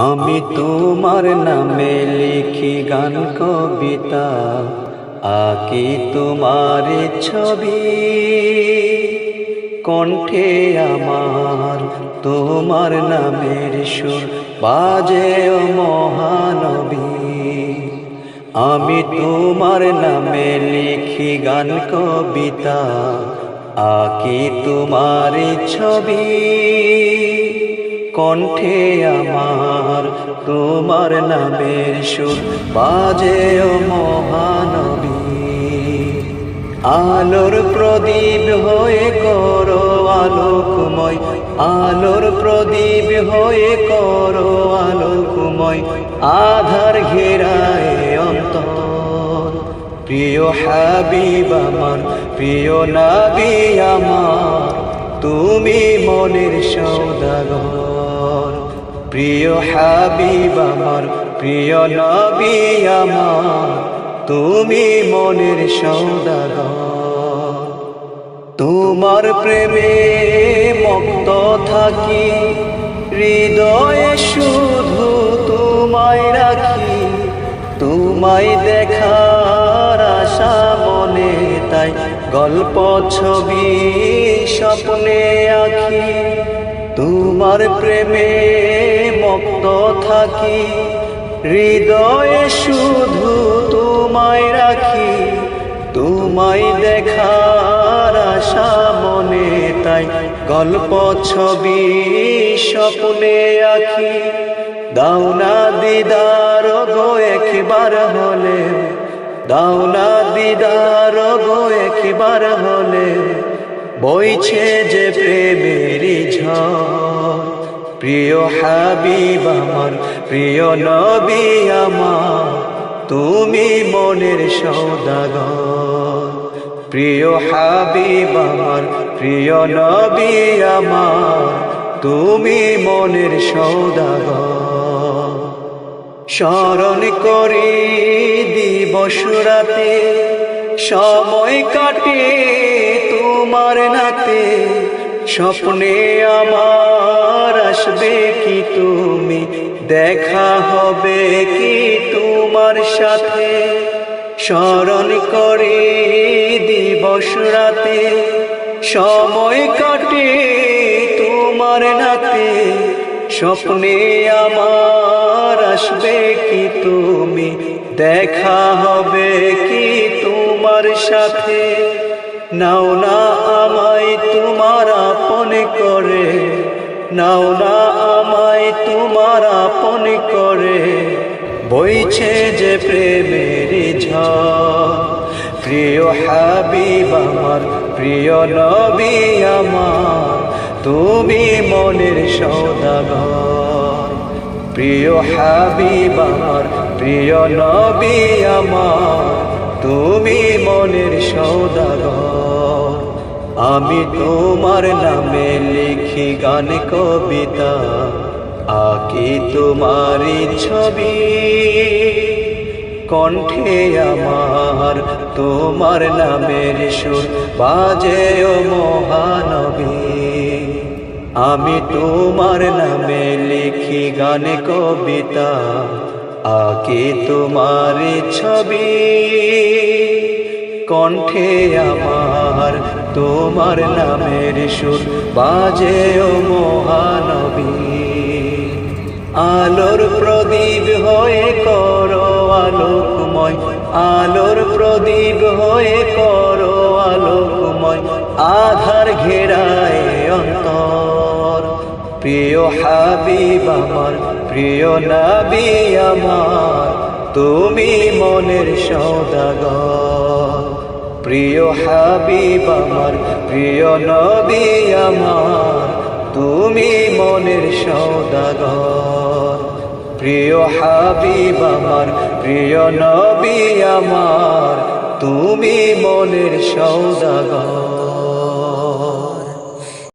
আমি তোমার নামে লিখি গান কবিতা, আঁকি তোমার ছবি। কণ্ঠে আমার তোমার নামের সুর বাজে ও মহানবী। আমি তোমার নামে লিখি গান কবিতা, আঁকি তোমার ছবি। কণ্ঠে আমার তোমার নামের সুর বাজে ও মহানবী। আলোর প্রদীপ হয়ে করো আলোকময়, আলোর প্রদীপ হয়ে করো আলোকময়, আধার ঘেরায় অন্তর। প্রিয় হাবিব আমার, প্রিয় নবী আমার, তুমি মনের সওদাগর। প্রিয় হাবিব আমার, প্রিয় নবী আমার, তুমি মনের সওদাগর। তোমার প্রেমে মগ্ন থাকি, হৃদয়ে শুধু তোমায় রাখি। তোমায় দেখার আশা মনে, তাই গল্প ছবি স্বপ্নে আঁকি। তোমার প্রেমে মগ্ন থাকি, হৃদয়ে শুধু তোমায় রাখি। তোমায় দেখার আশা মনে, তাই গল্প ছবি স্বপ্নে আঁকি। দাও না দিদার গো একবার হলে, দাও না দিদার গো একবার হলে, বইছে যে প্রেমেরই ঝড়। প্রিয় হাবিব আমার, প্রিয় নবী আমার, তুমি মনের সওদাগর। প্রিয় হাবিব আমার, প্রিয় নবী আমার, তুমি মনের সওদাগর। স্মরণ করি দিবস রাতে, সময় কাটে তোমার নাতে। স্বপ্নে আমার আসবে কি তুমি, দেখা হবে কি তোমার সাথে। স্মরণ করি দিবস রাতে, সময় কাটে তোমার নাতে। স্বপ্নে আমার আসবে কি তুমি, দেখা হবে কি তোমার সাথে। নাও না আমায় তোমার আপন করে, নাও না আমায় তোমার আপন করে, বইছে যে প্রেমের ঝড়। প্রিয় হাবিব আমার, প্রিয় নবী আমার, তুমি মনের সওদাগর। প্রিয় হাবিব আমার, প্রিয় নবী আমার, তুমি মনের সওদাগর। আমি তোমার নামে লিখি গান কবিতা, আঁকি তোমারই ছবি। কণ্ঠে আমার তোমার নামের সুর বাজে ও মহানবী। আমি তোমার নামে লিখি গান কবিতা, আঁকি তোমারই ছবি। কণ্ঠে আমার তোমার নামের সুর বাজে ও মহানবী। আলোর প্রদীপ হয়ে করো আলোকময়, আলোর প্রদীপ হয়ে করো আলোকময়, আধার ঘেরায় অন্তর। প্রিয় হাবিব আমার, প্রিয় নবী আমার, তুমি মনের সওদাগর। প্রিয় হাবিব আমার, প্রিয় নবী আমার, তুমি মনের সওদাগর। প্রিয় হাবিব আমার, প্রিয় নবী আমার, তুমি মনের সওদাগর।